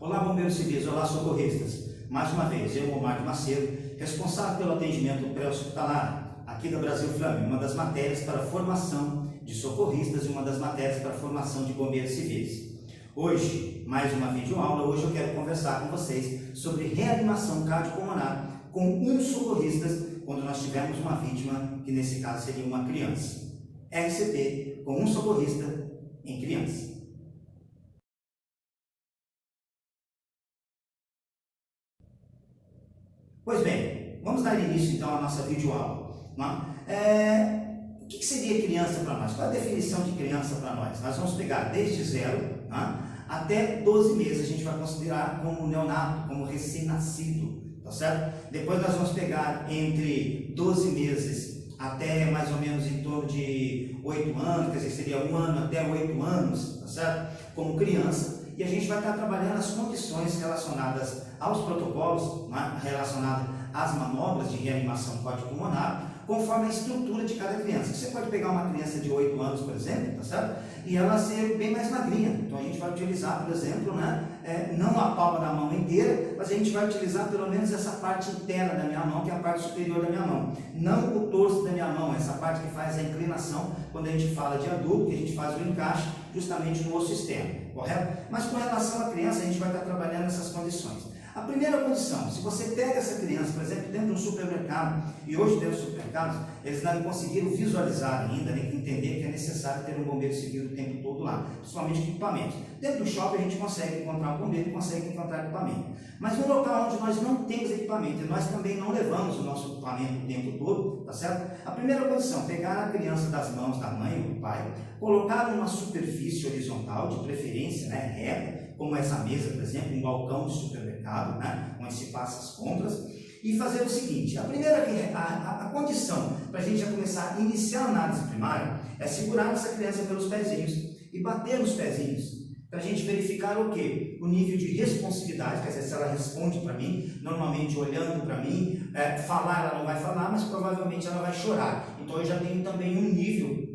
Olá, bombeiros civis, olá, socorristas. Mais uma vez, eu, Omar Macedo, responsável pelo atendimento pré-hospitalar aqui da Brasil Flame, uma das matérias para formação de socorristas e uma das matérias para formação de bombeiros civis. Hoje, mais uma videoaula, hoje eu quero conversar com vocês sobre reanimação cardiopulmonar com um socorrista quando nós tivermos uma vítima, que nesse caso seria uma criança. RCP com um socorrista em criança. Pois bem, vamos dar início então à nossa videoaula. O que seria criança para nós? Qual é a definição de criança para nós? Nós vamos pegar desde 0 até 12 meses, a gente vai considerar como neonato, como recém-nascido, tá certo? Depois nós vamos pegar entre 12 meses até mais ou menos em torno de 8 anos, quer dizer, seria 1 ano até 8 anos, tá certo? Como criança. E a gente vai estar trabalhando as condições relacionadas aos protocolos, relacionadas às manobras de reanimação cardiopulmonar, conforme a estrutura de cada criança. Você pode pegar uma criança de 8 anos, por exemplo, tá certo? E ela ser bem mais magrinha. Então a gente vai utilizar, por exemplo, não a palma da mão inteira, mas a gente vai utilizar pelo menos essa parte interna da minha mão, que é a parte superior da minha mão. Não o torso da minha mão, essa parte que faz a inclinação, quando a gente fala de adulto, que a gente faz o encaixe justamente no osso externo, correto? Mas com relação à criança, a gente vai estar trabalhando essas condições. A primeira condição, se você pega essa criança, por exemplo, dentro de um supermercado, e hoje dentro dos supermercados, eles não conseguiram visualizar ainda, nem entender que é necessário ter um bombeiro civil o tempo todo lá, principalmente equipamentos. Dentro do shopping a gente consegue encontrar um bombeiro e consegue encontrar equipamento. Mas no local onde nós não temos equipamento, e nós também não levamos o nosso equipamento o tempo todo, tá certo? A primeira condição, pegar a criança das mãos da mãe ou do pai, colocar numa superfície horizontal, de preferência, reta, como essa mesa, por exemplo, um balcão de supermercado, onde se passa as compras, e fazer o seguinte: a condição para a gente já começar a iniciar a análise primária é segurar essa criança pelos pezinhos e bater nos pezinhos, para a gente verificar o quê? O nível de responsividade, quer dizer, se ela responde para mim, normalmente olhando para mim, falar ela não vai falar, mas provavelmente ela vai chorar. Então eu já tenho também um nível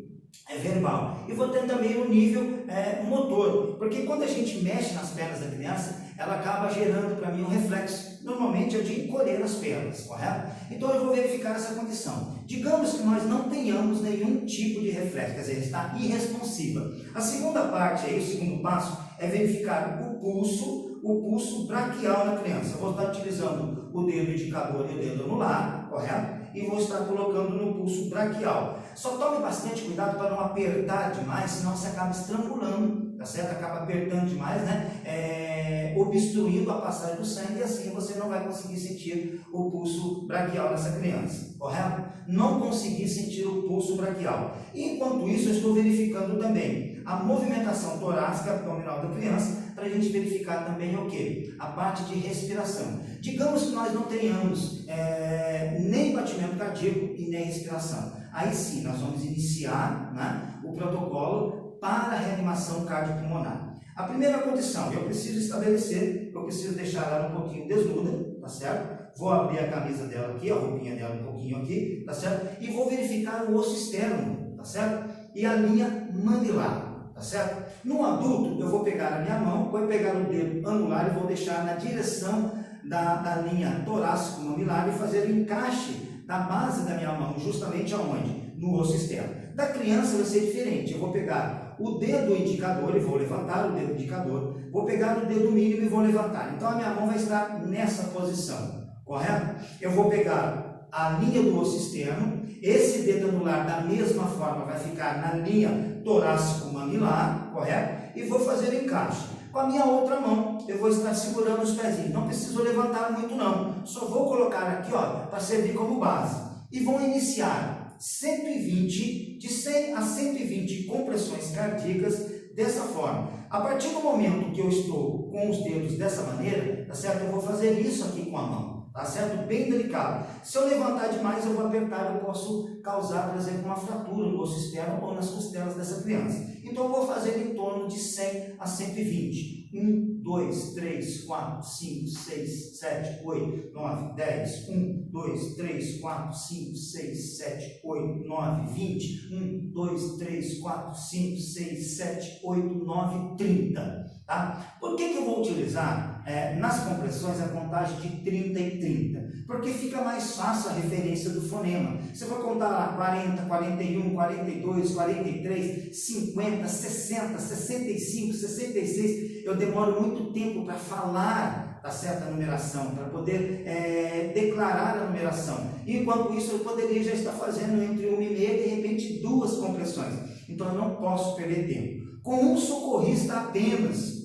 verbal. E vou ter também o nível motor, porque quando a gente mexe nas pernas da criança, ela acaba gerando para mim um reflexo, normalmente é de encolher as pernas, correto? Então eu vou verificar essa condição. Digamos que nós não tenhamos nenhum tipo de reflexo, quer dizer, está irresponsiva. A segunda parte, o segundo passo, é verificar o pulso braquial na criança. Eu vou estar utilizando o dedo indicador e o dedo anular, correto? E vou estar colocando no pulso braquial. Só tome bastante cuidado para não apertar demais, senão você acaba estrangulando, tá certo? Acaba apertando demais, obstruindo a passagem do sangue, e assim você não vai conseguir sentir o pulso braquial nessa criança, correto? Não conseguir sentir o pulso braquial. E enquanto isso, eu estou verificando também a movimentação torácica abdominal da criança, para a gente verificar também o quê? A parte de respiração. Digamos que nós não tenhamos nem batimento cardíaco e nem respiração. Aí sim, nós vamos iniciar o protocolo para a reanimação cardiopulmonar. A primeira condição, eu preciso estabelecer, eu preciso deixar ela um pouquinho desnuda, tá certo? Vou abrir a camisa dela aqui, a roupinha dela um pouquinho aqui, tá certo? E vou verificar o osso externo, tá certo? E a linha mandibular, tá certo? No adulto, eu vou pegar a minha mão, vou pegar o dedo anular e vou deixar na direção da linha torácico-mamilar e fazer o encaixe da base da minha mão, justamente aonde? No osso externo. Da criança vai ser diferente, eu vou pegar o dedo indicador e vou levantar o dedo indicador, vou pegar o dedo mínimo e vou levantar. Então a minha mão vai estar nessa posição, correto? Eu vou pegar a linha do osso externo, esse dedo anular da mesma forma vai ficar na linha torácico-mamilar, correto? E vou fazer o encaixe. Com a minha outra mão, eu vou estar segurando os pezinhos. Não preciso levantar muito não. Só vou colocar aqui, para servir como base. E vou iniciar 120, de 100 a 120 compressões cardíacas dessa forma. A partir do momento que eu estou com os dedos dessa maneira, tá certo? Eu vou fazer isso aqui com a mão, tá certo? Bem delicado. Se eu levantar demais, eu vou apertar, eu posso causar, por exemplo, uma fratura no osso externo ou nas costelas dessa criança. Então eu vou fazer em torno de 100 a 120. 1, 2, 3, 4, 5, 6, 7, 8, 9, 10. 1, 2, 3, 4, 5, 6, 7, 8, 9, 20. 1, 2, 3, 4, 5, 6, 7, 8, 9, 30. Tá? Por que eu vou utilizar nas compressões a contagem de 30 e 30, porque fica mais fácil a referência do fonema. Você vai contar lá 40, 41, 42, 43, 50, 60, 65, 66, eu demoro muito tempo para falar a certa numeração, para poder declarar a numeração. E, enquanto isso, eu poderia já estar fazendo entre 1 e meia, de repente, 2 compressões. Então, eu não posso perder tempo. Com um socorrista apenas,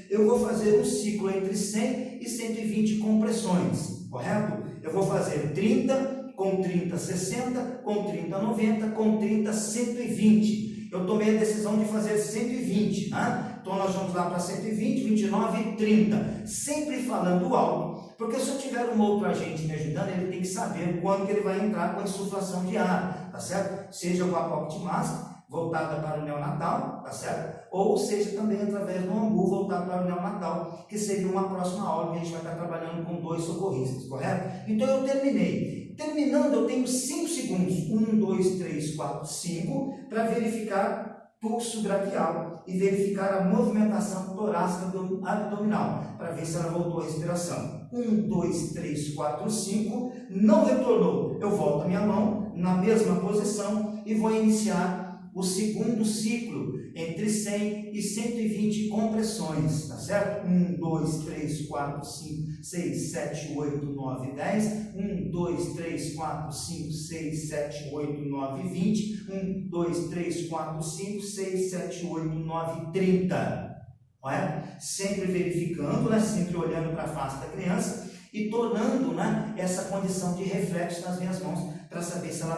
eu vou fazer um ciclo entre 100 e 120 compressões, correto? Eu vou fazer 30, com 30, 60, com 30, 90, com 30, 120. Eu tomei a decisão de fazer 120, né? Então nós vamos lá para 120, 29 e 30, sempre falando alto, porque se eu tiver um outro agente me ajudando, ele tem que saber quando que ele vai entrar com a insuflação de ar, tá certo? Seja com a pocket mask, voltada para o neonatal, tá certo? Ou seja também através do AMBU voltado para o neonatal, que seria uma próxima aula que a gente vai estar trabalhando com 2 socorristas, correto? Então eu terminei. Terminando, eu tenho 5 segundos, 1, 2, 3, 4, 5, para verificar pulso braquial e verificar a movimentação torácica abdominal, para ver se ela voltou à respiração. 1, 2, 3, 4, 5, não retornou. Eu volto a minha mão na mesma posição e vou iniciar o segundo ciclo entre 100 e 120 compressões, tá certo? 1, 2, 3, 4, 5, 6, 7, 8, 9, 10. 1, 2, 3, 4, 5, 6, 7, 8, 9, 20. 1, 2, 3, 4, 5, 6, 7, 8, 9, 30. Não é? Sempre verificando, né? Sempre olhando para a face da criança e tornando, né, essa condição de reflexo nas minhas mãos para saber se ela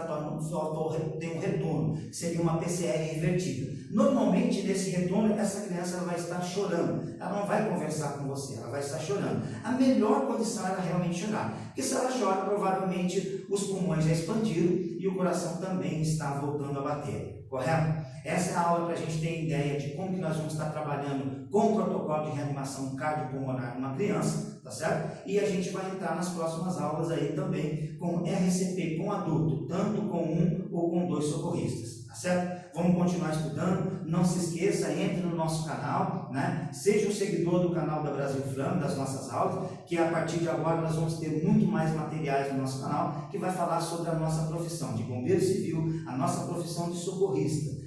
tem um retorno, seria uma PCR revertida. Normalmente, nesse retorno, essa criança ela vai estar chorando, ela não vai conversar com você, ela vai estar chorando. A melhor condição é ela realmente chorar, porque se ela chora, provavelmente os pulmões já expandiram e o coração também está voltando a bater, correto? Essa é a aula para a gente ter ideia de como que nós vamos estar trabalhando com o protocolo de reanimação cardiopulmonar numa criança, tá certo? E a gente vai entrar nas próximas aulas aí também com RCP com adulto, tanto com 1 ou com 2 socorristas, tá certo? Vamos continuar estudando, não se esqueça, entre no nosso canal, né? Seja um seguidor do canal da Brasil Flame, das nossas aulas, que a partir de agora nós vamos ter muito mais materiais no nosso canal, que vai falar sobre a nossa profissão de bombeiro civil, a nossa profissão de socorrista.